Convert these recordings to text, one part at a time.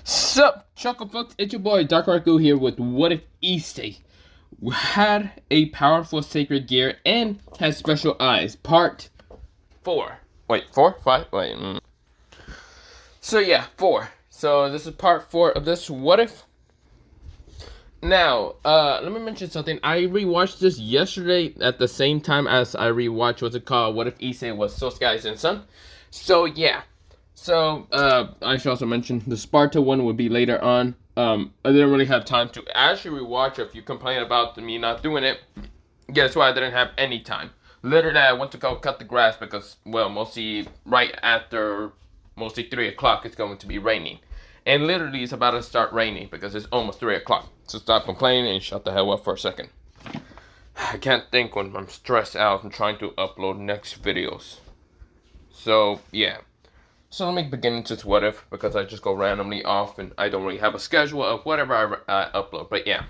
Sup, Choco folks, it's your boy Dark Raku here with What If Issei had a powerful sacred gear and has special eyes, part 4. Wait, 4? 5? Wait, So yeah, 4. So this is part 4 of this What If. Now, let me mention something. I rewatched this yesterday at the same time as I rewatched what's it called, What If Issei was Sosuke's and Son. So yeah. So, I should also mention the Sparta one would be later on. I didn't really have time to actually rewatch. If you complain about me not doing it, guess why I didn't have any time. Literally, I went to go cut the grass because, well, mostly right after, mostly 3 o'clock, it's going to be raining. And literally, it's about to start raining because it's almost 3 o'clock. So stop complaining and shut the hell up for a second. I can't think when I'm stressed out and trying to upload next videos. So, yeah. So let me begin into this what if, because I just go randomly off and I don't really have a schedule of whatever I upload. But yeah,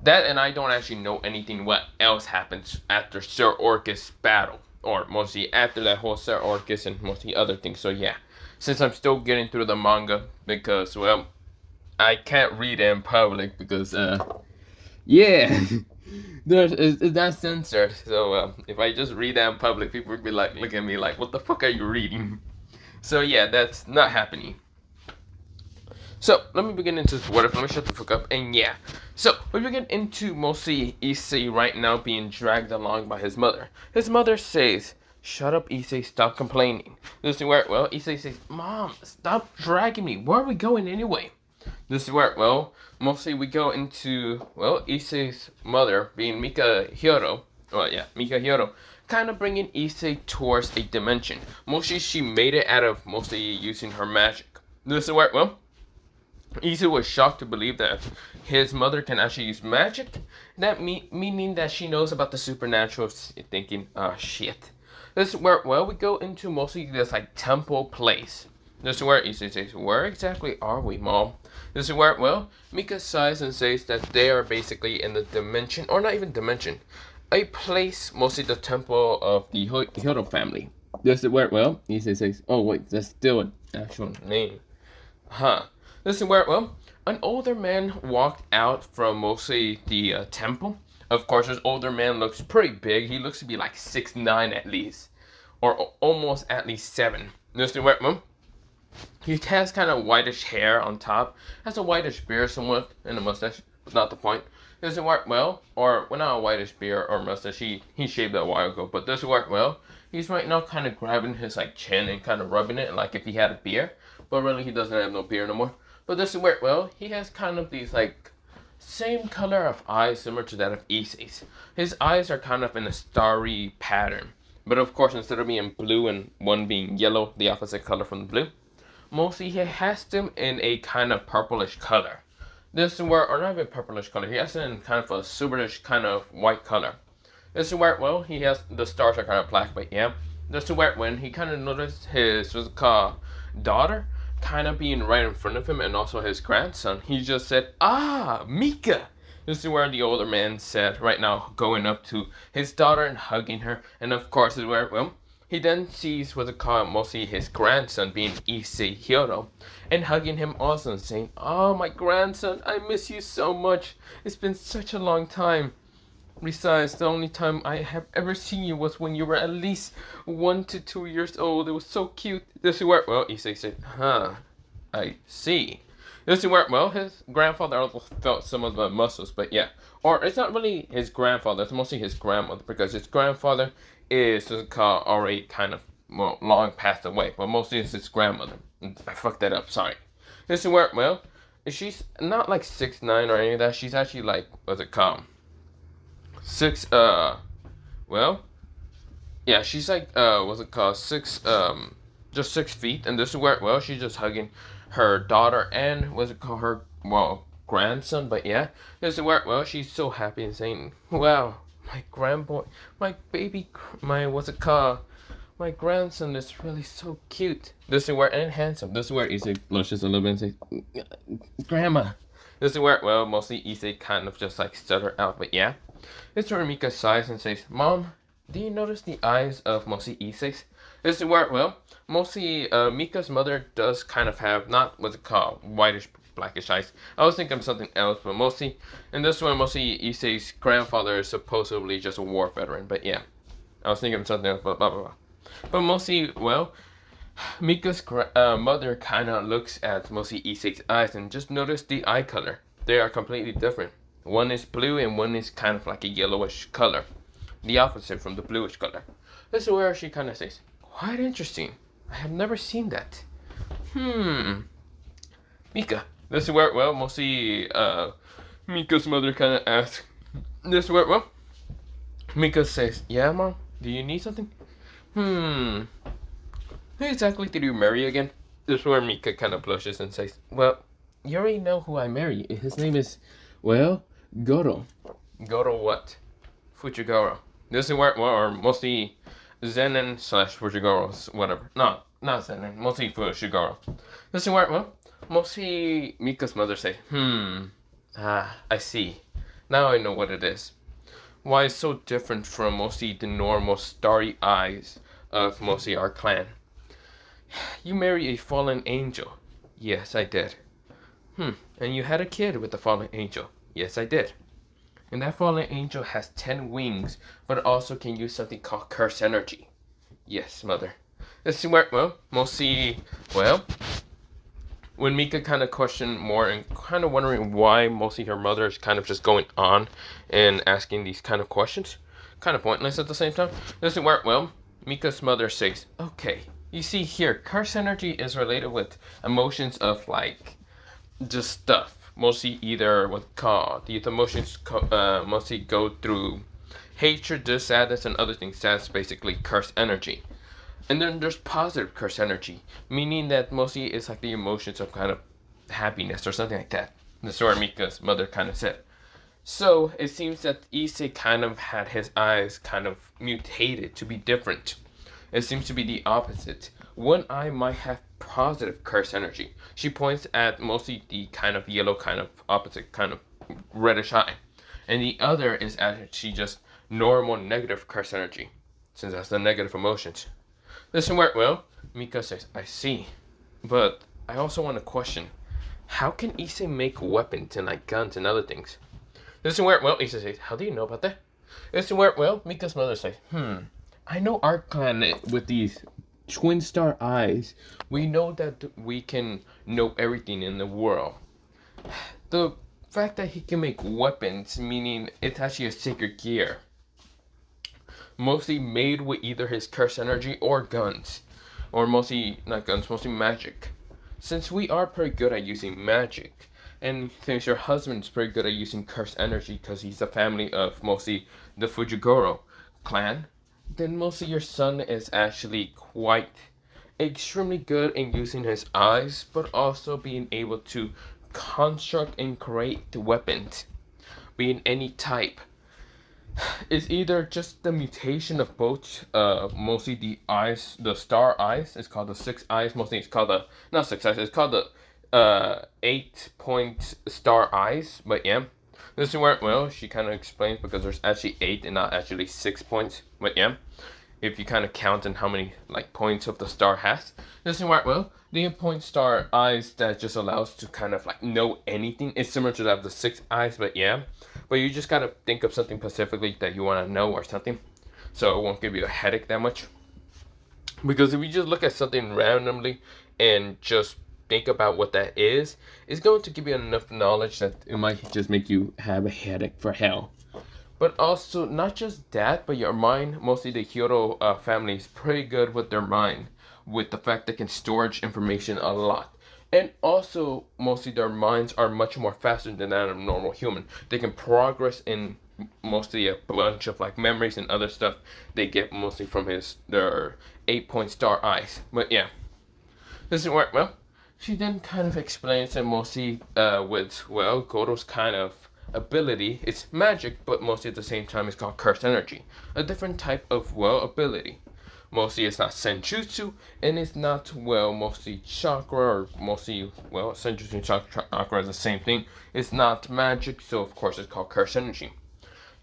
that, and I don't actually know anything what else happens after Sir Orcus battle, or mostly after that whole Sir Orcus and mostly other things. So yeah, since I'm still getting through the manga, because, well, I can't read it in public because yeah, it's not censored. So if I just read that in public, people would be like, look at me like, what the fuck are you reading? So yeah, that's not happening. So let me begin into this what if. Let me shut the fuck up. And yeah, so we begin into mostly Issei right now being dragged along by his mother. His mother says, "Shut up, Issei. Stop complaining." This is where, well, Issei says, "Mom, stop dragging me. Where are we going anyway?" This is where, well, mostly we go into, well, Issei's mother being Mika Hiro. Well, yeah, Mika Hiro, kind of bringing Issei towards a dimension. Mostly she made it out of mostly using her magic. This is where, well, Issei was shocked to believe that his mother can actually use magic. That meaning that she knows about the supernatural, thinking, oh shit. This is where, well, we go into mostly this like temple place. This is where Issei says, where exactly are we, Mom? This is where, well, Mika sighs and says that they are basically in the dimension, or not even dimension, a place, mostly the temple of the Hiro family. This is where, well, Issei says, oh wait, that's still an actual name. Huh. This is where, well, an older man walked out from mostly the temple. Of course, this older man looks pretty big. He looks to be like 6'9" at least, or almost at least 7. This is where, well, he has kind of whitish hair on top, has a whitish beard somewhat, and a mustache, but not the point. Does it work well? Or, well, not a whitish beard or mustache, he shaved that a while ago, but does it work well? He's right now kind of grabbing his like chin and kind of rubbing it like if he had a beard, but really he doesn't have no beard no more. But does it work well? He has kind of these like same color of eyes similar to that of Issei's. His eyes are kind of in a starry pattern, but of course instead of being blue and one being yellow, the opposite color from the blue, mostly he has them in a kind of purplish color. This is where, or not even purplish color, he has it in kind of a silverish kind of white color. This is where, well, he has, the stars are kind of black, but yeah. This is where, when he kind of noticed his, what's it called, daughter, kind of being right in front of him, and also his grandson, he just said, ah, Mika! This is where the older man said, right now, going up to his daughter and hugging her, and of course, is where, well, he then sees what's it called, mostly his grandson being Issei Hiro, and hugging him also and saying, oh, my grandson, I miss you so much. It's been such a long time. Besides, the only time I have ever seen you was when you were at least 1 to 2 years old. It was so cute. This is where, well, Issei said, huh, I see. This is where, well, his grandfather also felt some of the muscles, but yeah. Or it's not really his grandfather, it's mostly his grandmother, because his grandfather is already kind of, well, long passed away, but mostly it's his grandmother. I fucked that up, sorry. This is where, well, she's not like 6'9" or any of that, she's actually like, what's it called? Well, yeah, she's like, what's it called? Just 6 feet, and this is where, well, she's just hugging her daughter and, what's it called, her, well, grandson, but yeah, this is where, well, she's so happy and saying, wow, my grandboy, my baby, my, what's it called, my grandson is really so cute. This is where, and handsome, this is where Issei blushes a little bit and says, grandma. This is where, well, mostly Issei kind of just like stutter out, but yeah. This is where Mika sighs and says, Mom, do you notice the eyes of mostly Issei's? This is where, well, mostly Mika's mother does kind of have, not what's it called, whitish, blackish eyes. I was thinking of something else, but mostly, in this one, mostly Issei's grandfather is supposedly just a war veteran. But yeah, I was thinking of something else, but blah, blah, blah. But mostly, well, Mika's mother kind of looks at mostly Issei's eyes and just notice the eye color. They are completely different. One is blue and one is kind of like a yellowish color. The opposite from the bluish color. This is where she kind of says, quite interesting. I have never seen that. Mika. This is where, well, mostly Mika's mother kind of asks. This is where, well, Mika says, yeah, Mom? Do you need something? Who exactly did you marry again? This is where Mika kind of blushes and says, well, you already know who I marry. His name is, well, Goro. Goro what? Fujigoro. This is where, well, or mostly Zenin slash Fujigoro, whatever. No, not Zenin, mostly Fujigoro. This is where, well, mostly Mika's mother say, I see. Now I know what it is. Why it's so different from mostly the normal starry eyes of mostly our clan. You marry a fallen angel. Yes, I did. And you had a kid with the fallen angel. Yes, I did. And that fallen angel has 10 wings, but also can use something called curse energy. Yes, mother. This is where, well, mostly, well, when Mika kind of questioned more and kind of wondering why mostly her mother is kind of just going on and asking these kind of questions, kind of pointless at the same time. This is where, well, Mika's mother says, okay, you see here, curse energy is related with emotions of like, just stuff. Mostly either what's called, the emotions mostly go through hatred, sadness, and other things. That's basically curse energy. And then there's positive curse energy, meaning that mostly it's like the emotions of kind of happiness or something like that. That's what Mika's mother kind of said. So it seems that Issei kind of had his eyes kind of mutated to be different. It seems to be the opposite. One eye might have positive curse energy. She points at mostly the kind of yellow, kind of opposite, kind of reddish eye. And the other is actually just normal negative curse energy, since that's the negative emotions. Listen where, well, Mika says, I see. But I also want to question, how can Issei make weapons and like guns and other things? Listen where, well, Issei says, how do you know about that? Listen where, well, Mika's mother says, I know our clan with these twin star eyes. We know that we can know everything in the world. The fact that he can make weapons, meaning it's actually a sacred gear. Mostly made with either his curse energy or guns. Or mostly, not guns, mostly magic. Since we are pretty good at using magic, and since your husband's pretty good at using curse energy because he's a family of mostly the Fujigoro clan, then mostly your son is actually quite extremely good in using his eyes, but also being able to construct and create weapons, being any type. It's either just the mutation of both, mostly the eyes, the star eyes, it's called the 6 eyes, mostly it's called the, not 6 eyes, it's called the 8-point star eyes, but yeah. This is where, well, she kind of explains because there's actually 8 and not actually 6 points, but yeah. If you kind of count in how many, like, points of the star has. This is where, well, the 8-point star eyes that just allows to kind of, like, know anything. It's similar to that of the 6 eyes, but yeah. But you just gotta think of something specifically that you want to know or something. So it won't give you a headache that much. Because if you just look at something randomly and just think about what that is, it's going to give you enough knowledge that it might just make you have a headache for hell. But also, not just that, but your mind, mostly the Hyoto family is pretty good with their mind, with the fact they can storage information a lot. And also, mostly their minds are much more faster than that of a normal human. They can progress in mostly a bunch of like memories and other stuff they get mostly from their 8-point star eyes. But yeah, this is where, well, she then kind of explains it mostly with, well, Goro's kind of ability. It's magic, but mostly at the same time it's called curse energy. A different type of, well, ability. Mostly it's not senjutsu, and it's not, well, mostly chakra, or mostly, well, senjutsu and chakra is the same thing. It's not magic, so of course it's called curse energy.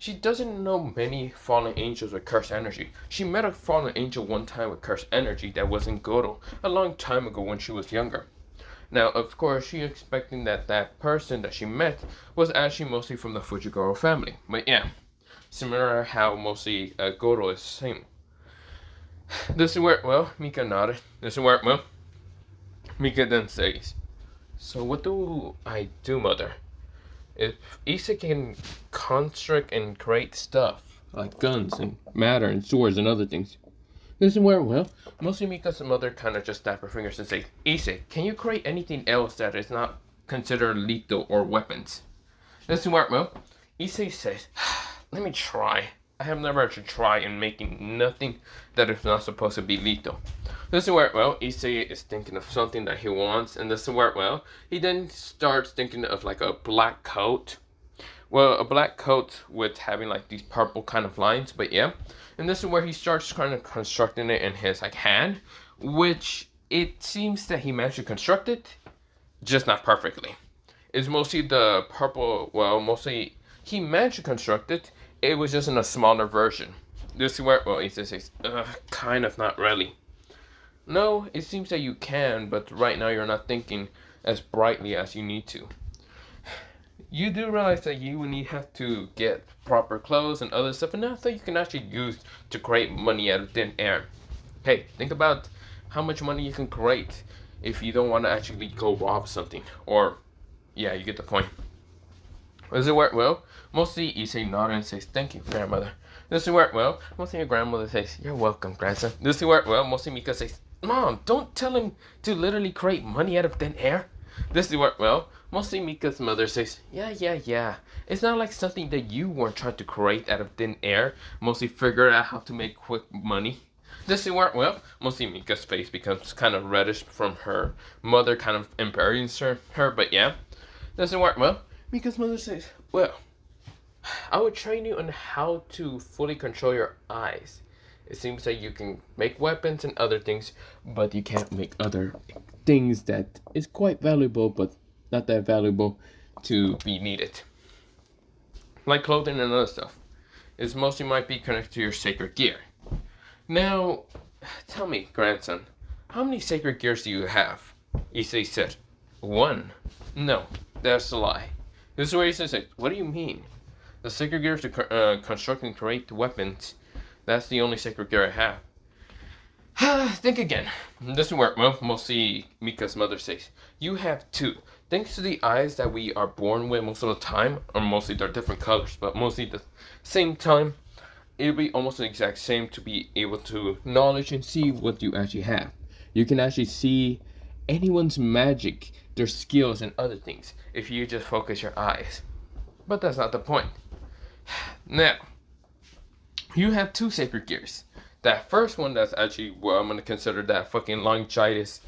She doesn't know many fallen angels with cursed energy. She met a fallen angel one time with cursed energy that was in Goto a long time ago when she was younger. Now, of course, she's expecting that that person that she met was actually mostly from the Fujigoro family. But yeah, similar how mostly Goto is the same. This is where, well, Mika nodded. This is where, well, Mika then says, so what do I do, mother? If Issei can construct and create stuff, like guns and matter and swords and other things, this is where, well, mostly Mika's mother kind of just snapped her fingers and say, Issei, can you create anything else that is not considered lethal or weapons? This is where, well, Issei says, let me try. I have never actually tried in making nothing that is not supposed to be lethal. This is where, well, Issei is thinking of something that he wants, and this is where, well, he then starts thinking of like a black coat. Well, a black coat with having like these purple kind of lines, but yeah. And this is where he starts kind of constructing it in his like hand, which it seems that he managed to construct it, just not perfectly. It's mostly the purple, well, mostly he managed to construct it. It was just in a smaller version. This is where, well, it says, kind of, not really. No, it seems that you can, but right now you're not thinking as brightly as you need to. You do realize that you will have to get proper clothes and other stuff, and that's that you can actually use to create money out of thin air. Hey, think about how much money you can create if you don't want to actually go rob something. Or, yeah, you get the point. Does it work well? Mostly Issei nodded and says, thank you, grandmother. Does it work well? Mostly your grandmother says, you're welcome, grandson. Does it work well? Mostly Mika says, Mom, don't tell him to literally create money out of thin air. Does it work well? Mostly Mika's mother says, yeah. It's not like something that you weren't trying to create out of thin air. Mostly figure out how to make quick money. Does it work well? Mostly Mika's face becomes kind of reddish from her mother kind of embarrassing her, but yeah. Does it work well? Mika's mother says, well, I will train you on how to fully control your eyes. It seems that you can make weapons and other things, but you can't make other things that is quite valuable, but not that valuable to be needed. Like clothing and other stuff. It mostly might be connected to your sacred gear. Now, tell me, grandson, how many sacred gears do you have? Issei said, 1. No, that's a lie. This is where Issei said, what do you mean? The sacred gears to construct and create weapons, that's the only sacred gear I have. Think again. This is where, well, mostly Mika's mother says, you have 2. Thanks to the eyes that we are born with most of the time, or mostly they're different colors, but mostly the same time, it'll be almost the exact same to be able to knowledge and see what you actually have. You can actually see anyone's magic, their skills, and other things if you just focus your eyes. But that's not the point. Now, you have 2 sacred gears. That first one, that's actually, well, I'm going to consider that fucking longitis.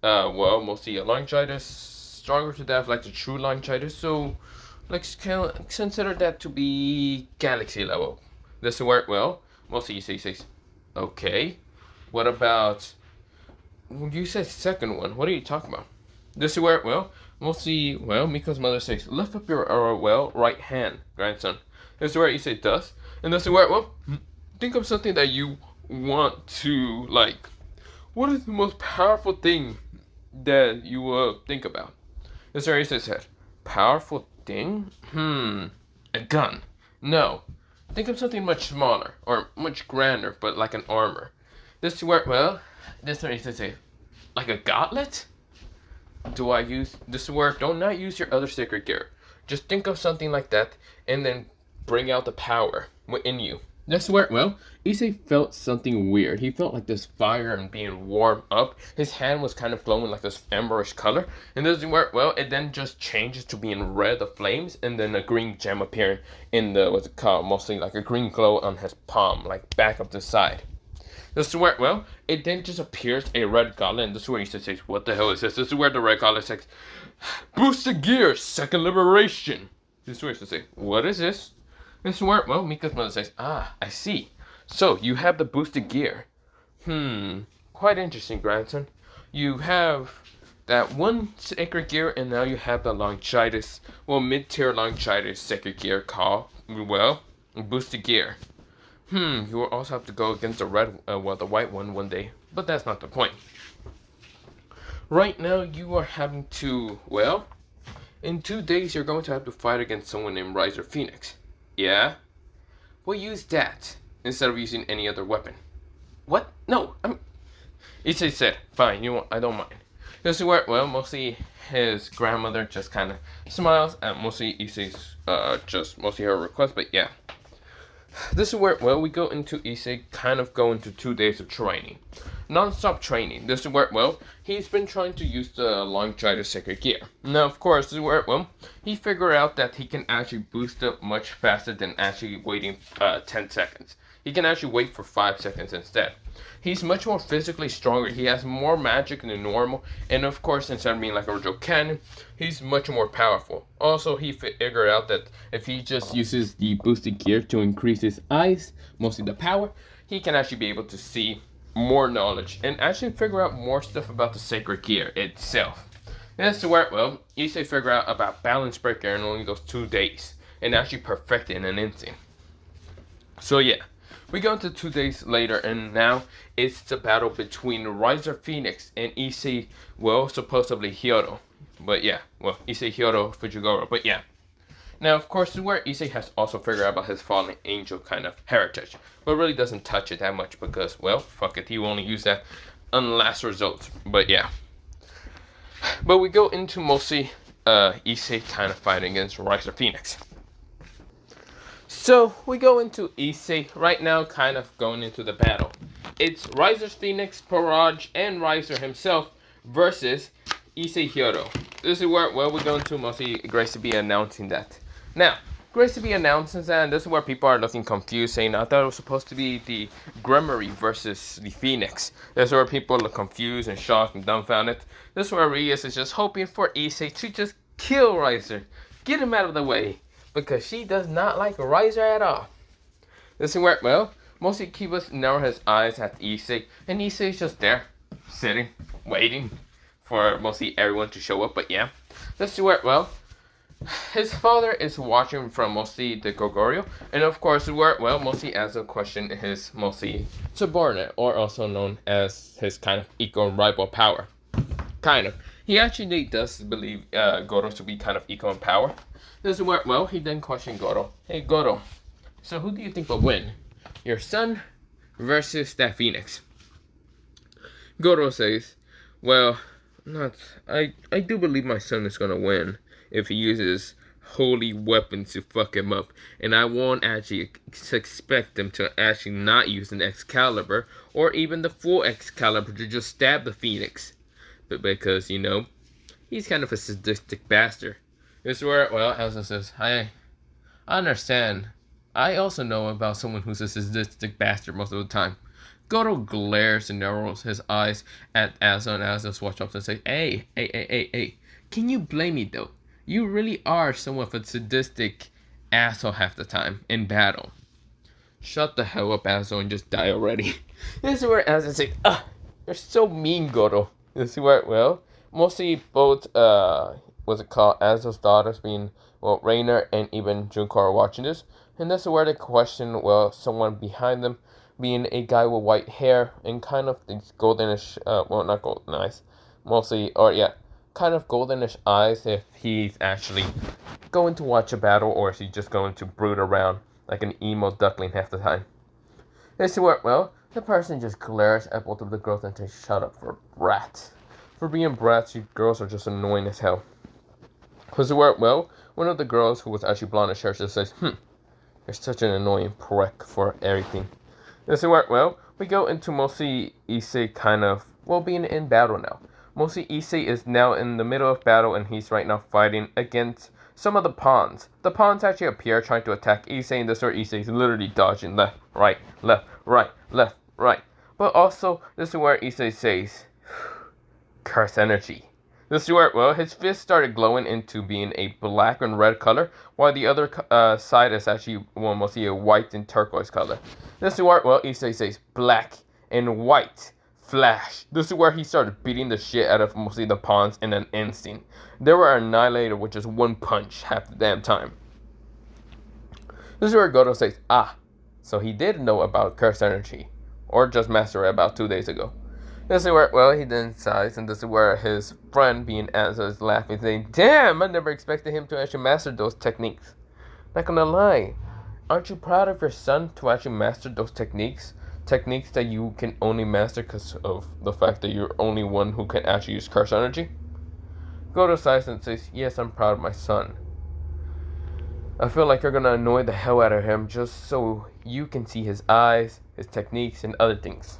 Well, mostly a longitis, stronger to death, like the true longitis. So, let's consider that to be galaxy level. This will work well. Mostly you say, okay. What about, you said second one. What are you talking about? This will work well. Mostly, well, Miko's mother says, lift up your, well, right hand, grandson. This is where you say does. And this is where, well, think of something that you want to, like, what is the most powerful thing that you will think about? This is where you said, powerful thing? A gun. No. Think of something much smaller, or much grander, but like an armor. This is where, well, this is where you say, like a gauntlet? Do I use this word? Don't not use your other sacred gear. Just think of something like that, and then bring out the power within you. This where, well, Issei felt something weird. He felt like this fire and being warmed up. His hand was kind of glowing like this emberish color. And this is where, well, it then just changes to being red of flames, and then a green gem appearing in the, what's it called, mostly like a green glow on his palm, like back of the side. This is where, well, it then just appears a red gauntlet, and this is where Issei says, what the hell is this? This is where the red gauntlet says, boosted gear, second liberation. This is where Issei says, what is this? This is where, well, Mika's mother says, ah, I see. So, you have the boosted gear. Quite interesting, grandson. You have that one sacred gear, and now you have the longitis, well, mid-tier longitis sacred gear called, well, boosted gear. You will also have to go against the the white one day, but that's not the point. Right now, you are having to, well, in 2 days, you're going to have to fight against someone named Riser Phoenix. Yeah? Well, use that instead of using any other weapon. What? No, Issei said, fine, I don't mind. This is where, well, mostly his grandmother just kind of smiles at mostly Issei's, mostly her request, but yeah. This is where, well, we go into Issei, kind of go into 2 days of training. Non-stop training. This is where, well, he's been trying to use the long strider sacred gear. Now, of course, this is where, well, he figured out that he can actually boost up much faster than actually waiting 10 seconds. He can actually wait for 5 seconds instead. He's much more physically stronger. He has more magic than normal. And of course, instead of being like a original cannon, he's much more powerful. Also, he figured out that if he just uses the boosted gear to increase his eyes, mostly the power, he can actually be able to see more knowledge and actually figure out more stuff about the sacred gear itself. And that's where, well, Issei figured out about balance breaker in only those 2 days and actually perfect it in an instant. So yeah. We go into 2 days later, and now it's the battle between Riser Phoenix and Issei, well, supposedly Hyoto. But yeah, well, Issei Hyoto Fujigoro, but yeah. Now, of course, this is where Issei has also figured out about his fallen angel kind of heritage, but really doesn't touch it that much because, well, fuck it, he will only use that on last results, but yeah. But we go into mostly Issei kind of fighting against Riser Phoenix. So, we go into Issei right now, kind of going into the battle. It's Riser Phoenix, Parage, and Riser himself versus Issei Hyoto. This is where, well, we're going to mostly Grace to be announcing that. Now, Grace to be announces that, and this is where people are looking confused, saying, I thought it was supposed to be the Gremory versus the Phoenix. This is where people look confused and shocked and dumbfounded. This is where Rias is just hoping for Issei to just kill Riser. Get him out of the way. Because she does not like Riser at all. This is where, well, mostly Kibas narrow his eyes at Issei, and Issei is just there, sitting, waiting for mostly everyone to show up, but yeah. This is where, well, his father is watching from mostly the Goguryeo, and of course, where, well, mostly as a question his mostly subordinate, or also known as his kind of equal rival power. Kind of. He actually does believe Goro to be kind of equal in power. This is where, well, he then questioned Goro. Hey, Goro, so who do you think will win? Your son versus that Phoenix? Goro says, well, I do believe my son is going to win if he uses holy weapons to fuck him up. And I won't actually expect him to actually not use an Excalibur or even the full Excalibur to just stab the Phoenix. But because, you know, he's kind of a sadistic bastard. This is where, well, Elsa says, I understand. I also know about someone who's a sadistic bastard most of the time. Goro glares and narrows his eyes at Asa, and Asa walks up and says, Hey. Can you blame me, though? You really are somewhat of a sadistic asshole half the time in battle. Shut the hell up, Asa, and just die already. This is where Asa says, you're so mean, Goro. This is where, well, mostly both, what's it called, Azo's daughters being, well, Rainer and even Junko are watching this. And this is where they question, well, someone behind them being a guy with white hair and kind of these goldenish, well, not golden eyes, mostly, or yeah, kind of goldenish eyes if he's actually going to watch a battle or is he just going to brood around like an emo duckling half the time. This is where, well, the person just glares at both of the girls and says, shut up for brats. For being brats, you girls are just annoying as hell. Because where, well, one of the girls who was actually blondish hair just says, you're such an annoying prick for everything. This is where, well, we go into mostly Issei kind of, well, being in battle now. Mostly Issei is now in the middle of battle and he's right now fighting against some of the pawns. The pawns actually appear trying to attack Issei, and this is where Issei is literally dodging left, right, left, right, left, right. But also, this is where Issei says, curse energy. This is where, well, his fist started glowing into being a black and red color, while the other side is actually, well, mostly a white and turquoise color. This is where, well, Issei says black and white flash. This is where he started beating the shit out of mostly the pawns in an instant. They were annihilated with just one punch half the damn time. This is where Goto says, ah, so he did know about curse energy, or just master it about 2 days ago. This is where, well, he then sighs, and this is where his friend, being Anzo, is laughing, saying, damn, I never expected him to actually master those techniques. Not gonna lie, aren't you proud of your son to actually master those techniques? Techniques that you can only master because of the fact that you're only one who can actually use curse energy? Goto sighs and says, yes, I'm proud of my son. I feel like you're gonna annoy the hell out of him just so you can see his eyes, his techniques, and other things.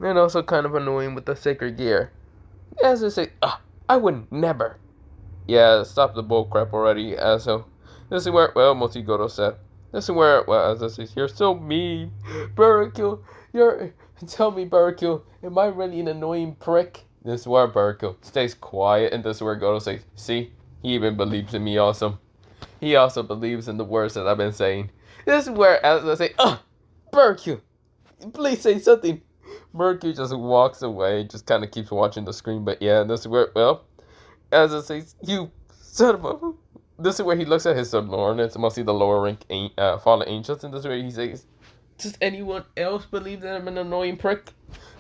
And also kind of annoying with the sacred gear. As I say, I would never. Yeah, stop the bullcrap already, asshole. This is where, well, mostly Goto said. This is where, well, as I say, you're so mean. Barricule, tell me, Barricule, am I really an annoying prick? This is where Barricule stays quiet, and this is where Goto says, see, he even believes in me also. He also believes in the words that I've been saying. This is where, as I say, Barricule, please say something. Mercury just walks away, just kind of keeps watching the screen, but yeah, this is where, well, as I say, you son of a... This is where he looks at his subordinates, mostly the lower rank fallen angels, and this is where he says, does anyone else believe that I'm an annoying prick?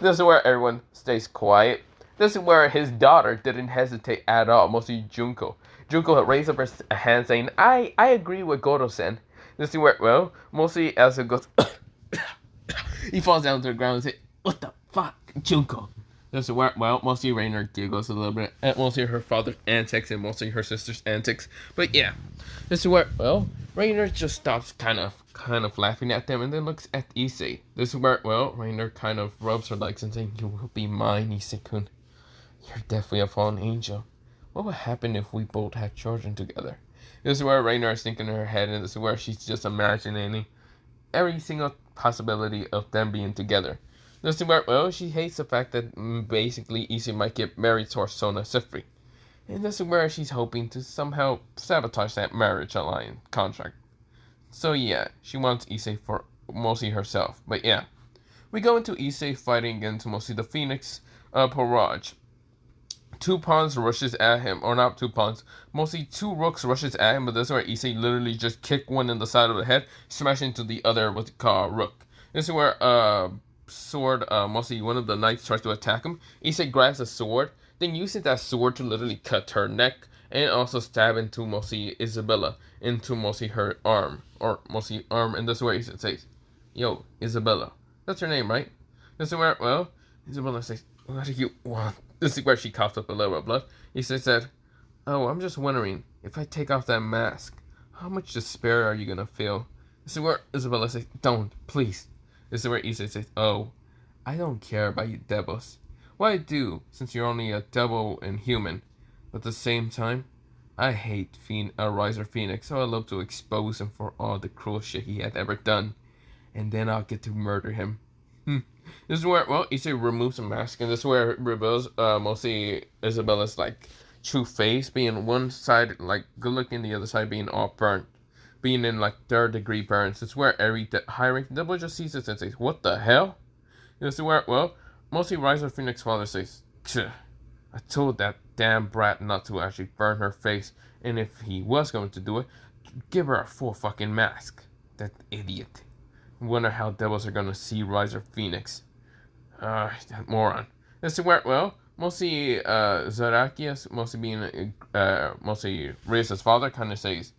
This is where everyone stays quiet. This is where his daughter didn't hesitate at all, mostly Junko. Junko raised up her hand saying, I agree with Goto-san. This is where, well, mostly as it goes, he falls down to the ground and says, what the fuck, Junko? This is where, well, mostly Rainer giggles a little bit at mostly her father's antics and mostly her sister's antics. But yeah, this is where, well, Rainer just stops kind of laughing at them and then looks at Issei. This is where, well, Rainer kind of rubs her legs and saying, you will be mine, Issei-kun. You're definitely a fallen angel. What would happen if we both had children together? This is where Rainer is thinking in her head, and this is where she's just imagining every single possibility of them being together. This is where, well, she hates the fact that basically Issei might get married to Sona Sifri. And this is where she's hoping to somehow sabotage that marriage alliance contract. So yeah, she wants Issei for mostly herself. But yeah, we go into Issei fighting against mostly the Phoenix Parage. 2 pawns rushes at him, or not 2 pawns, mostly 2 rooks rushes at him, but this is where Issei literally just kick one in the side of the head, smash into the other with the rook. This is where sword, mostly one of the knights tries to attack him. Issei grabs a sword, then uses that sword to literally cut her neck, and also stab into mostly Isabella, into mostly her arm, and this is where Issei says, yo, Isabella, that's her name, right? This is where, well, Isabella says, what do you want? This is where she coughs up a little bit of blood. Issei said, oh, I'm just wondering, if I take off that mask, how much despair are you gonna feel? This is where Isabella says, don't, please. This is where Issei says, oh, I don't care about you devils. Well, I do, since you're only a devil and human. But at the same time, I hate Riser Phoenix, so I love to expose him for all the cruel shit he had ever done. And then I'll get to murder him. This is where, well, Issei removes a mask, and this is where it reveals mostly Isabella's, like, true face, being one side, like, good looking, the other side being all burnt. Being in, like, 3rd degree burns. It's where every high-ranking devil just sees this and says, what the hell? This is where, well, mostly Riser Phoenix's father says, I told that damn brat not to actually burn her face, and if he was going to do it, give her a full fucking mask. That idiot. Wonder how devils are gonna see Riser Phoenix. That moron. This is where, well, mostly Zarakias, mostly being mostly Rias' father, kind of says,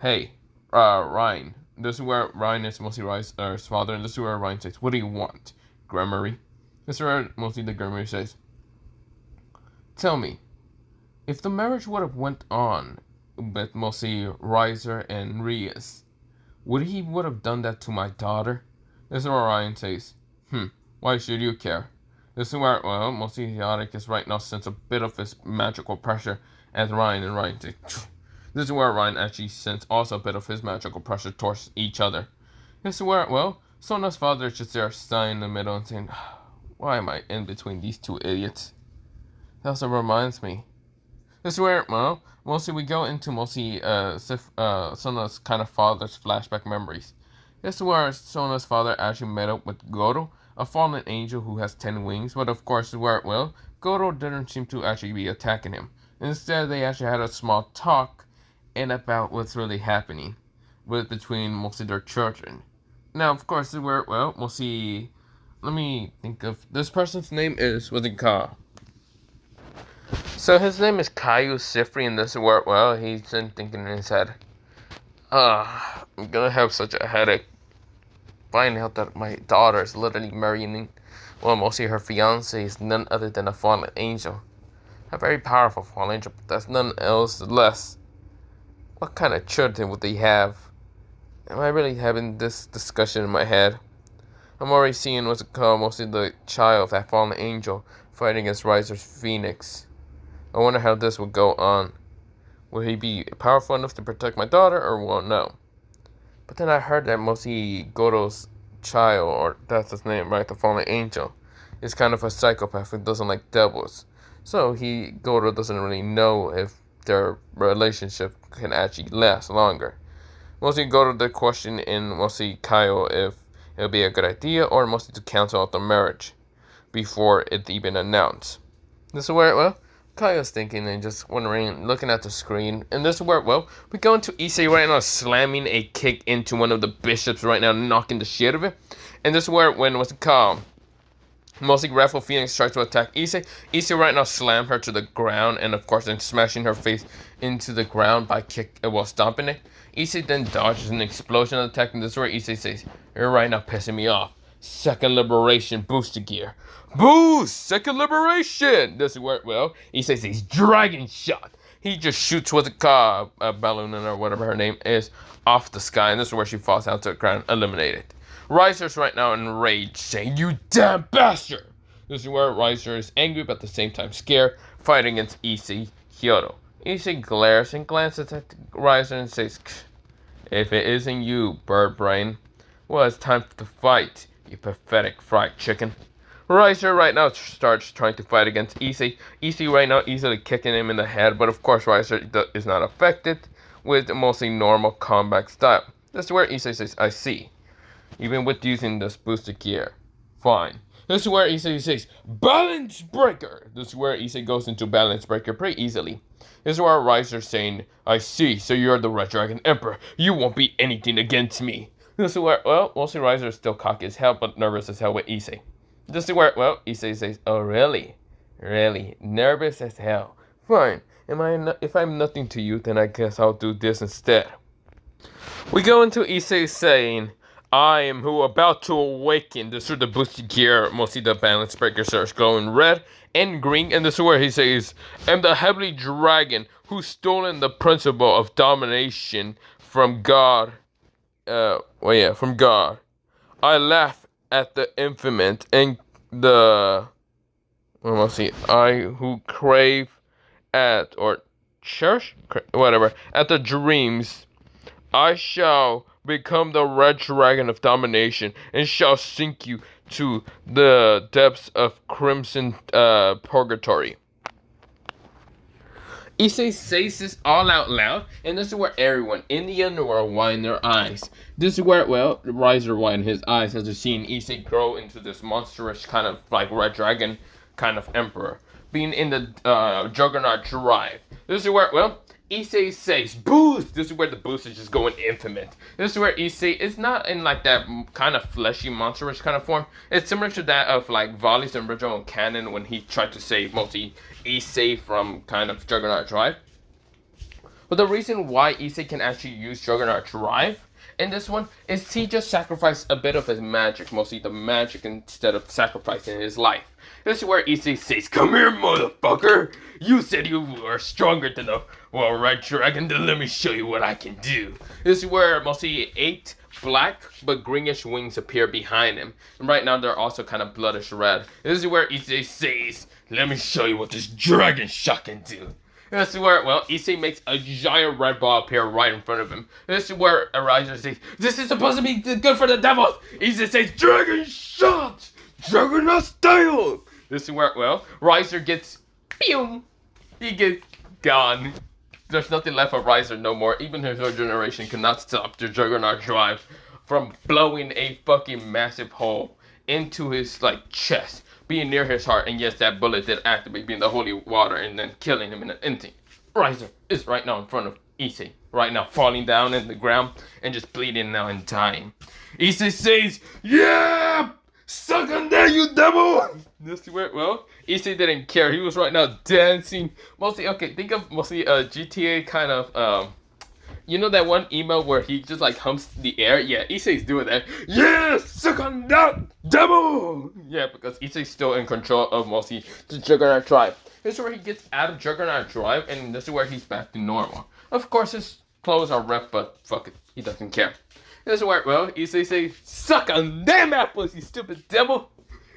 hey, Ryan. This is where Ryan is mostly Rias' father, and this is where Ryan says, what do you want, Gremory? This is where mostly the Gremory says, tell me, if the marriage would have went on with mostly Riser and Rias, would he would have done that to my daughter? This is where Ryan says, why should you care? This is where, well, mostly Theodicus right now sense a bit of his magical pressure as Ryan, and Ryan says, this is where Ryan actually sense also a bit of his magical pressure towards each other. This is where, well, Sona's father is just there standing in the middle and saying, why am I in between these 2 idiots? That also reminds me. This is where, well, mostly we go into mostly Sona's kind of father's flashback memories. This is where Sona's father actually met up with Goto, a fallen angel who has 10 wings, but of course where, well, Goto didn't seem to actually be attacking him. Instead, they actually had a small talk and about what's really happening. with between mostly their children. Now, of course, we'll see. Let me think of this person's name is what's it called? So his name is Caillou Sifri, and this is where he's been thinking in his head. I'm gonna have such a headache finding out that my daughter is literally marrying, well, mostly her fiance is none other than a fallen angel. A very powerful fallen angel, but that's none else less. What kind of children would they have? Am I really having this discussion in my head? I'm already seeing what's it called, mostly the child of that fallen angel fighting against Riser's Phoenix. I wonder how this would go on. Will he be powerful enough to protect my daughter, or won't know? But then I heard that mostly Goro's child, or that's his name, right, the fallen angel, is kind of a psychopath who doesn't like devils. So Goro doesn't really know if their relationship can actually last longer. Mostly Goro did question in mostly Kyle if it would be a good idea, or mostly to cancel out the marriage before it's even announced. This is where, Kaya's thinking and just wondering, looking at the screen. And this is where, we go into Issei right now, slamming a kick into one of the bishops right now, knocking the shit out of it. And this is where, what's it called? Mostly Raffle Phoenix tries to attack Issei. Issei right now slam her to the ground, and of course then smashing her face into the ground by stomping it. Issei then dodges an explosion attack, and this is where Issei says, "You're right now pissing me off. Second liberation booster gear. Boost! Second liberation!" This is where, Issei says dragon shot. He just shoots what's it called, a balloon or whatever her name is, off the sky, and this is where she falls down to the ground, eliminated. Riser's right now enraged, saying, "You damn bastard!" This is where Riser is angry but at the same time scared, fighting against Issei Hyodo. Issei glares and glances at Riser and says, "If it isn't you, bird brain, well, it's time to fight, you pathetic fried chicken." Riser right now starts trying to fight against Issei. Issei right now easily kicking him in the head, but of course Riser is not affected with mostly normal combat style. This is where Issei says, "I see. Even with using this boosted gear. Fine." This is where Issei says, "Balance breaker." This is where Issei goes into balance breaker pretty easily. This is where Riser's saying, "I see, so you're the Red Dragon Emperor. You won't be anything against me." This is where, mostly Riser is still cocky as hell, but nervous as hell with Issei. This is where, Issei says, "Oh, really? Really? Nervous as hell? Fine. If I'm nothing to you, then I guess I'll do this instead." We go into Issei saying, "I am who about to awaken." This is the boosted gear, mostly the balance breaker starts glowing red and green, and this is where he says, "I'm the heavenly dragon who's stolen the principle of domination from God. From God. I laugh at the infinite and I who crave at, or cherish, whatever, at the dreams. I shall become the red dragon of domination and shall sink you to the depths of crimson purgatory." Issei says this all out loud, and this is where everyone in the underworld widen their eyes. This is where, Riser widened his eyes as they're seeing Issei grow into this monstrous kind of like red dragon kind of emperor, being in the Juggernaut drive. This is where, Issei says, "Boost!" This is where the boost is just going infinite. This is where Issei is not in like that kind of fleshy, monstrous kind of form. It's similar to that of like Volley's original canon when he tried to save mostly Issei from kind of Juggernaut Drive. But the reason why Issei can actually use Juggernaut Drive in this one is he just sacrificed a bit of his magic, mostly the magic, instead of sacrificing his life. This is where Issei says, "Come here, motherfucker! You said you were stronger than the Red Dragon, then let me show you what I can do." This is where mostly 8 black but greenish wings appear behind him. And right now they're also kind of bloodish red. This is where Issei says, "Let me show you what this dragon shot can do." This is where, Issei makes a giant red ball appear right in front of him. This is where Riser says, "This is supposed to be good for the devils." Issei says, "Dragon shot! Juggernaut style!" This is where, Riser gets, pew! He gets gone. There's nothing left of Riser no more. Even his own generation cannot stop the Juggernaut drive from blowing a fucking massive hole into his, chest, being near his heart. And yes, that bullet did activate, being the holy water, and then killing him in an instant. Riser is right now in front of Issei right now falling down in the ground and just bleeding now and dying. Issei says, "Yeah, suck on that, you devil!" This where well, Issei didn't care. He was right now dancing. Mostly, okay, think of mostly GTA kind of you know that one email where he just like humps the air? Yeah, Issei's doing that. Yeah, suck on that, devil! Yeah, because Issei's still in control of mostly the Juggernaut Drive. This is where he gets out of Juggernaut Drive, and this is where he's back to normal. Of course, his clothes are ripped, but fuck it, he doesn't care. This is where, well, Issei says, "Suck on them apples, you stupid devil!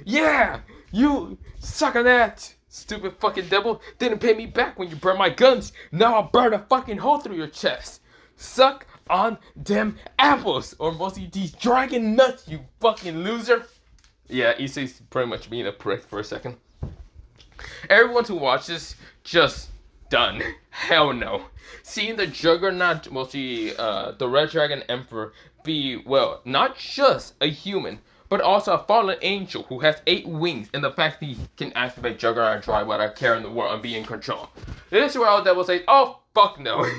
Yeah, you suck on that, stupid fucking devil! Didn't pay me back when you burned my guns. Now I'll burn a fucking hole through your chest. Suck on them apples, or mostly these dragon nuts, you fucking loser." Yeah, Issei's pretty much being a prick for a second. Everyone who watches, just done. Hell no. Seeing the Juggernaut, mostly the Red Dragon Emperor, be, well, not just a human, but also a fallen angel who has 8 wings, and the fact that he can activate Juggernaut Drive without caring the world and be in control. This is where all devils say, "Oh, fuck no."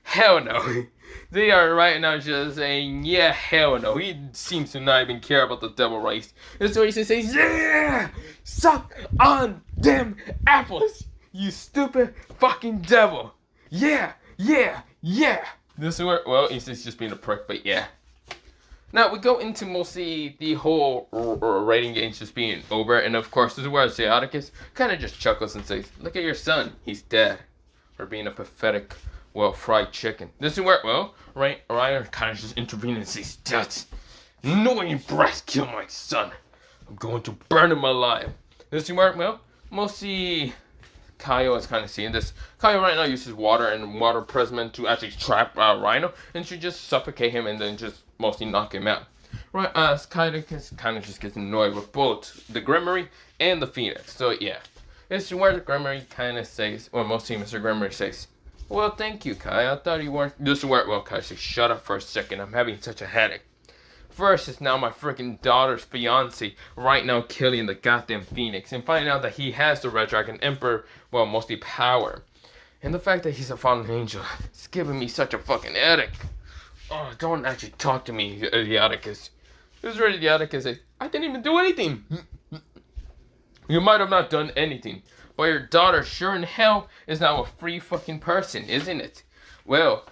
Hell no. They are right now just saying, yeah, hell no. He seems to not even care about the devil race. This is where he says, "Yeah, suck on them apples, you stupid fucking devil. Yeah, yeah, yeah." This is where, well, he's just being a prick, but yeah. Now we go into mostly the whole rating games just being over, and of course this is where Asiaticus kind of just chuckles and says, "Look at your son, he's dead," for being a pathetic, well, fried chicken. This is where, well, Ryan kind of just intervenes and says, "That annoying brat killed my son. I'm going to burn him alive." This is where, well, mostly Kaio is kind of seeing this. Kaio right now uses water and water prism to actually trap Rhino, and she just suffocate him and then just mostly knock him out. Right, Kaio kind of just gets annoyed with both the Grimoire and the Phoenix. So yeah, this is where the Grimoire kind of says, or mostly Mr. Grimoire says, "Well, thank you, Kai. I thought you weren't." This is where, well, Kai says, "Shut up for a second. I'm having such a headache. First, it's now my freaking daughter's fiance right now killing the goddamn Phoenix and finding out that he has the Red Dragon Emperor, well, mostly power. And the fact that he's a fallen angel is giving me such a fucking headache. Oh, don't actually talk to me, Idioticus." This is where Idioticus says, "I didn't even do anything." "You might have not done anything, but your daughter sure in hell is now a free fucking person, isn't it? Well,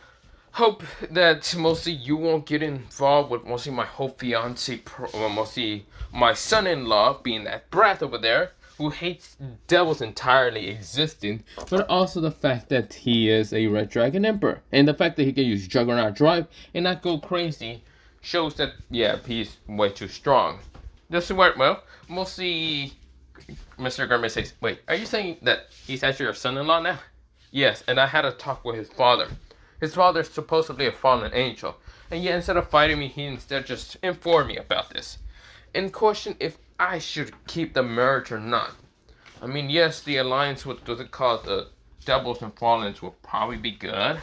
hope that mostly you won't get involved with mostly my whole fiance, mostly my son-in-law being that brat over there who hates devils entirely existing, but also the fact that he is a Red Dragon Emperor, and the fact that he can use Juggernaut Drive and not go crazy shows that, yeah, he's way too strong." This is where, well, mostly Mr. Grimoire says, "Wait, are you saying that he's actually your son-in-law now?" "Yes, and I had a talk with his father. His father is supposedly a fallen angel, and yet instead of fighting me, he instead just informed me about this and questioned if I should keep the marriage or not. I mean, yes, the alliance with what's it called, the Devils and Fallens will probably be good.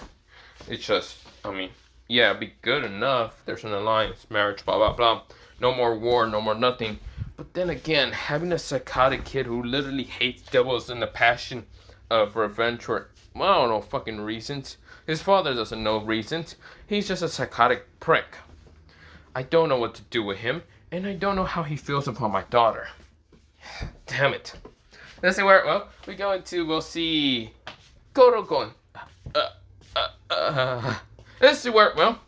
It's just, I mean, yeah, it'd be good enough. There's an alliance, marriage, blah, blah, blah. No more war, no more nothing. But then again, having a psychotic kid who literally hates devils and the passion of revenge for, well, I don't know, fucking reasons. His father doesn't know reasons. He's just a psychotic prick. I don't know what to do with him, and I don't know how he feels upon my daughter. Damn it." Let's see where, well, we go into, we'll see Goro going, Let's see where, well,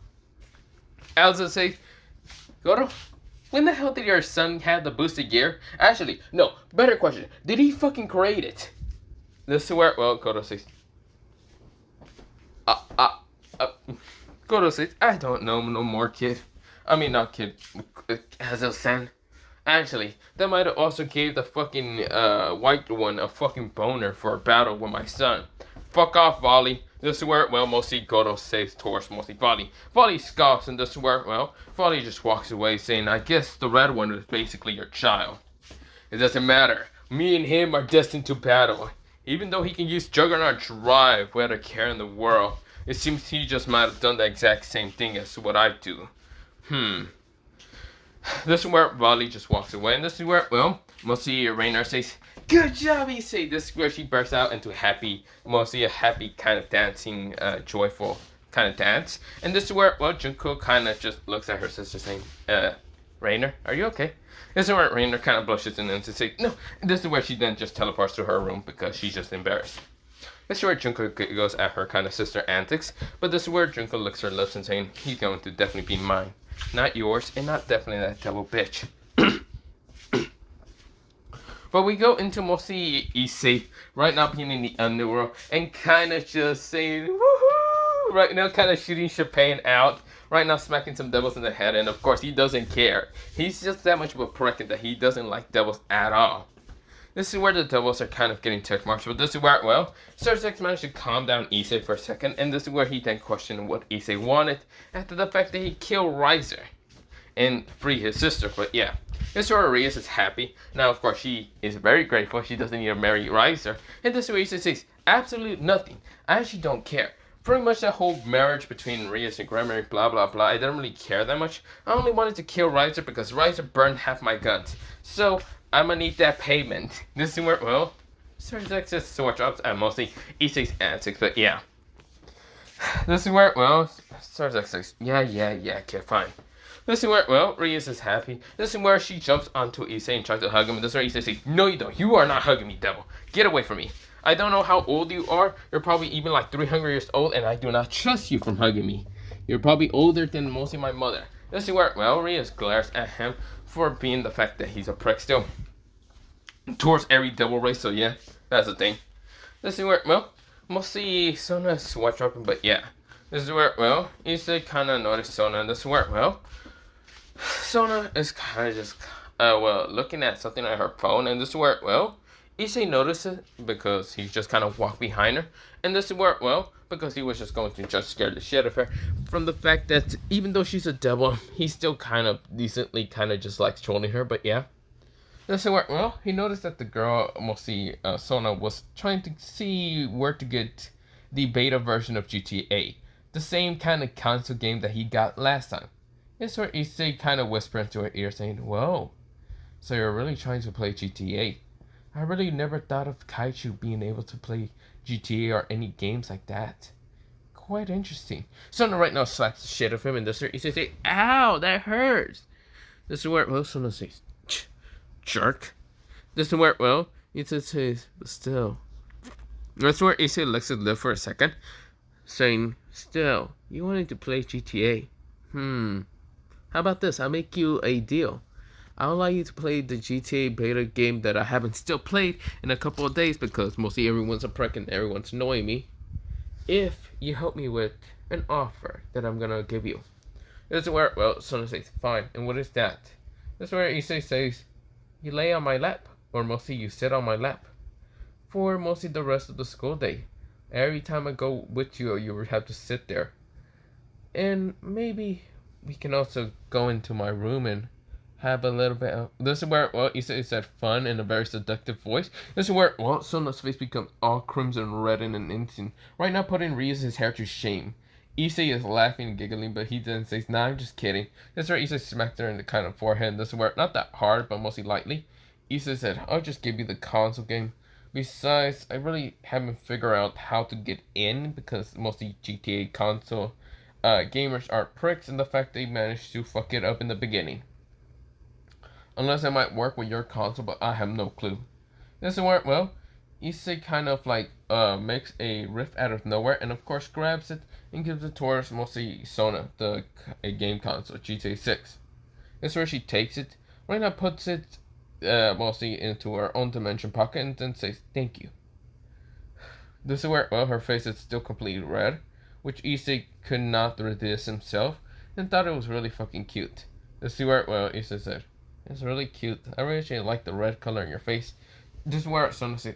Elsa says, "Goro, when the hell did your son have the boosted gear? Actually, no, better question. Did he fucking create it?" This is where, well, Goro says, Goro says, "I don't know no more, kid. I mean, not kid, Hazel-san. Actually, that might have also gave the fucking white one a fucking boner for a battle with my son. Fuck off, Volley." This is where, well, mostly Goro says towards mostly Volley. Volley scoffs, and this is where, well, Volley just walks away saying, "I guess the red one is basically your child. It doesn't matter. Me and him are destined to battle. Even though he can use Juggernaut Drive without a care in the world, it seems he just might have done the exact same thing as what I do. This is where Volley just walks away, and this is where, well, mostly Rainer says, good job, Issei. This is where she bursts out into happy, mostly a happy kind of dancing, joyful kind of dance. And this is where, well, Junko kind of just looks at her sister saying, Rainer, are you okay? This is where Rainer kind of blushes and then says, no. And this is where she then just teleports to her room because she's just embarrassed. This is where Junko goes at her kind of sister antics, but this is where Junko licks her lips and saying, he's going to definitely be mine. Not yours, and not definitely that devil bitch. But we go into mostly Issei right now being in the underworld and kind of just saying, woohoo! Right now kind of shooting champagne out. Right now smacking some devils in the head, and of course he doesn't care. He's just that much of a prick that he doesn't like devils at all. This is where the devils are kind of getting tick marks, but this is where, well, Sursex managed to calm down Issei for a second, and this is where he then questioned what Issei wanted after the fact that he killed Riser and free his sister. But yeah, this is where Rias is happy. Now, of course, she is very grateful. She doesn't need to marry Riser. And this is where Issei says, absolutely nothing. I actually don't care. Pretty much that whole marriage between Rias and Grandmary, blah, blah, blah. I didn't really care that much. I only wanted to kill Riser because Riser burned half my guns. So, I'm gonna need that payment. This is where, well, Sursex just switch up and mostly Issei's antics, but yeah. This is where, well, Sursex says, yeah, okay, fine. This is where, well, Rias is happy. This is where she jumps onto Issei and tries to hug him. And this is where Issei says, no you don't. You are not hugging me, devil. Get away from me. I don't know how old you are. You're probably even like 300 years old, and I do not trust you from hugging me. You're probably older than mostly my mother. This is where, well, Rias glares at him for being the fact that he's a prick still. Towards every devil race, so yeah, that's the thing. This is where, well, mostly Sona swatch up, but yeah. This is where, well, Issei kind of noticed Sona, and this is where, well, Sona is kind of just, well, looking at something on her phone, and this is where, well, Issei notices because he just kind of walked behind her, and this is where, well, because he was just going to just scare the shit out of her from the fact that even though she's a devil, he still kind of decently kind of just likes trolling her, but yeah. This is where, well, he noticed that the girl, mostly Sona, was trying to see where to get the beta version of GTA, the same kind of console game that he got last time. It's where Issei kind of whispered into her ear saying, whoa, so you're really trying to play GTA. I really never thought of Kaiju being able to play GTA or any games like that. Quite interesting. Sona right now slaps the shit out of him, and this is where Issei says, ow, that hurts. This is where, well, Sona says, jerk. This is where, well, Issei says, but still. That's where Issei lets it live for a second, saying, still, you wanted to play GTA. How about this? I'll make you a deal. I'll allow you to play the GTA beta game that I haven't still played in a couple of days because mostly everyone's a prick and everyone's annoying me. If you help me with an offer that I'm gonna give you. This is where, well, Sona says, fine. And what is that? This is where Issei says, you lay on my lap, or mostly you sit on my lap, for mostly the rest of the school day. Every time I go with you, you would have to sit there. And maybe we can also go into my room and have a little bit of... This is where, well, Issei said fun in a very seductive voice. This is where, well, Sona's face becomes all crimson red in an instant. Right now putting Rias' hair to shame. Issei is laughing and giggling, but he then says, nah, I'm just kidding. This is where Issei smacked her in the kind of forehead. This is where, not that hard, but mostly lightly. Issei said, I'll just give you the console game. Besides, I really haven't figured out how to get in, because mostly GTA console gamers are pricks, and the fact they managed to fuck it up in the beginning. Unless it might work with your console, but I have no clue. This is where, well, Issei kind of like makes a riff out of nowhere, and of course grabs it and gives it towards mostly Sona, the game console, GTA 6. This is where she takes it, right now puts it mostly into her own dimension pocket, and then says thank you. This is where, well, her face is still completely red, which Issei could not resist himself, and thought it was really fucking cute. This is where, well, Issei said, it's really cute. I really actually like the red color in your face. This is where Sona says,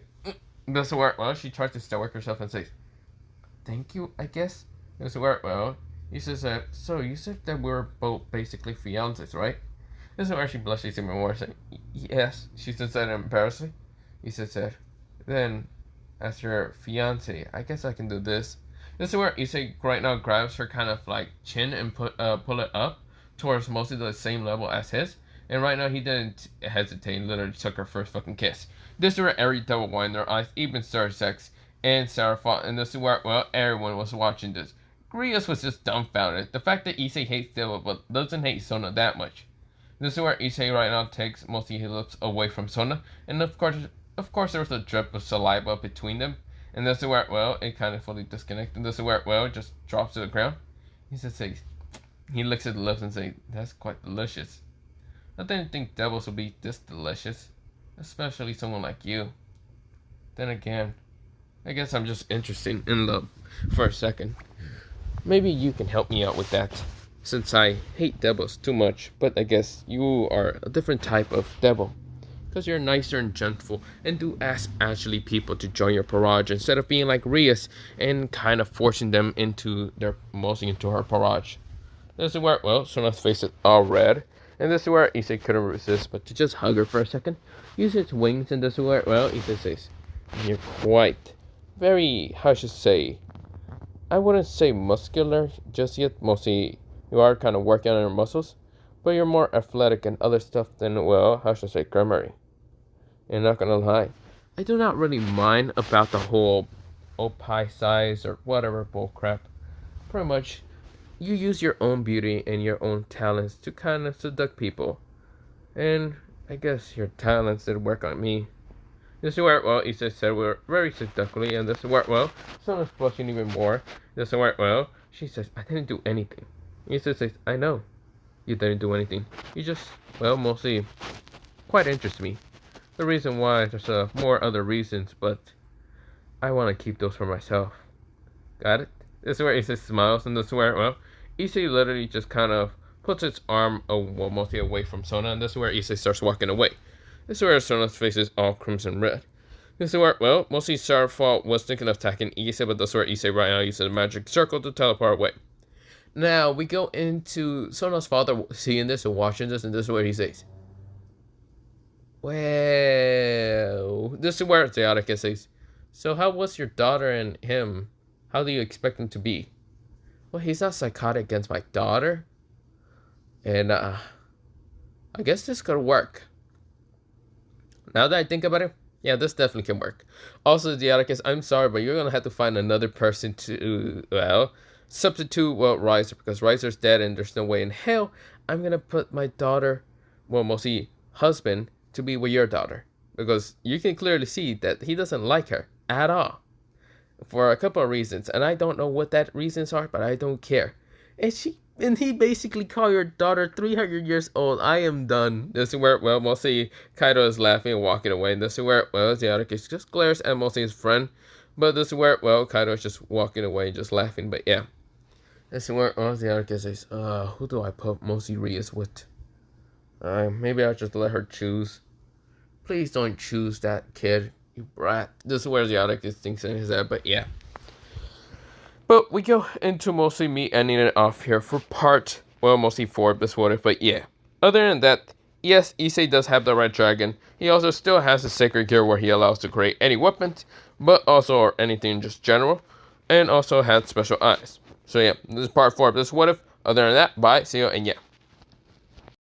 this is where, well, she tries to stoic herself and says, thank you, I guess. This is where, well, Issei said, so you said that we were both basically fiancés, right? This is where she blushes even more, saying, yes. She said that embarrassingly. Issei said, then, as your fiancé, I guess I can do this. This is where Issei right now grabs her kind of like chin and pull it up towards mostly the same level as his. And right now he didn't hesitate and literally took her first fucking kiss. This is where every devil widened their eyes, even started sex, and Sarah fought, and this is where, well, everyone was watching this. Grievous was just dumbfounded. The fact that Issei hates devil but doesn't hate Sona that much. This is where Issei right now takes most of his lips away from Sona, and of course there was a drip of saliva between them, and this is where, well, it kind of fully disconnected. This is where, well, it just drops to the ground. He licks at the lips and says, "That's quite delicious. I didn't think devils would be this delicious, especially someone like you." Then again, I guess I'm just interested in love for a second. Maybe you can help me out with that, since I hate devils too much, but I guess you are a different type of devil. Because you're nicer and gentle, and do ask actually people to join your barrage instead of being like Rias and kind of forcing them into her barrage. This is where, well, Sona's face is all red, and this is where Issei couldn't resist but to just hug her for a second, use its wings, and this is where, well, Issei says, "You're quite, very, how should I say, I wouldn't say muscular just yet, mostly you are kind of working on your muscles, but you're more athletic and other stuff than, well, how should I say, grammary. And not gonna lie, I do not really mind about the whole opie size or whatever bullcrap. Pretty much, you use your own beauty and your own talents to kind of seduce people. And I guess your talents did work on me." This is where, well, Issei said we're very seductively, and this is where, well, Sona's blushing even more. This is where, well, she says, "I didn't do anything." Issei says, "I know. You didn't do anything. You just, well, mostly quite interest me. The reason why, there's more other reasons, but I want to keep those for myself." Got it? This is where Issei smiles, and this is where, well, Issei literally just kind of puts its arm mostly away from Sona, and this is where Issei starts walking away. This is where Sona's face is all crimson red. This is where, well, mostly Sarah was thinking of attacking Issei, but this is where Issei right now uses a magic circle to teleport away. Now, we go into Sona's father seeing this and watching this, and this is where he says, "Well," this is where Zayataka says, "So how was your daughter and him? How do you expect him to be?" "Well, he's not psychotic against my daughter. And, I guess this could work. Now that I think about it, yeah, this definitely can work. Also, Zayataka, I'm sorry, but you're going to have to find another person to, well, substitute, well, Riser, because Riser's dead and there's no way in hell I'm going to put my daughter, well, mostly husband, to be with your daughter. Because you can clearly see that he doesn't like her at all. For a couple of reasons, and I don't know what that reasons are, but I don't care. And he basically called your daughter 300 years old. I am done." This is where, well, mostly Kaido is laughing and walking away. And this is where, well, Zayataka just glares at mostly his friend. But this is where, well, Kaido is just walking away and just laughing. But yeah. This is where, well, Zayataka says, who do I put mostly Rias with? Maybe I'll just let her choose. Please don't choose that kid, you brat. This is where Zayataka thinks in his head, but yeah. But we go into mostly me ending it off here for part, well, mostly 4 of this What If, but yeah. Other than that, yes, Issei does have the Red Dragon. He also still has the Sacred Gear where he allows to create any weapons, but also or anything just general, and also had special eyes. So yeah, this is part 4 of this What If. Other than that, bye, see you, and yeah.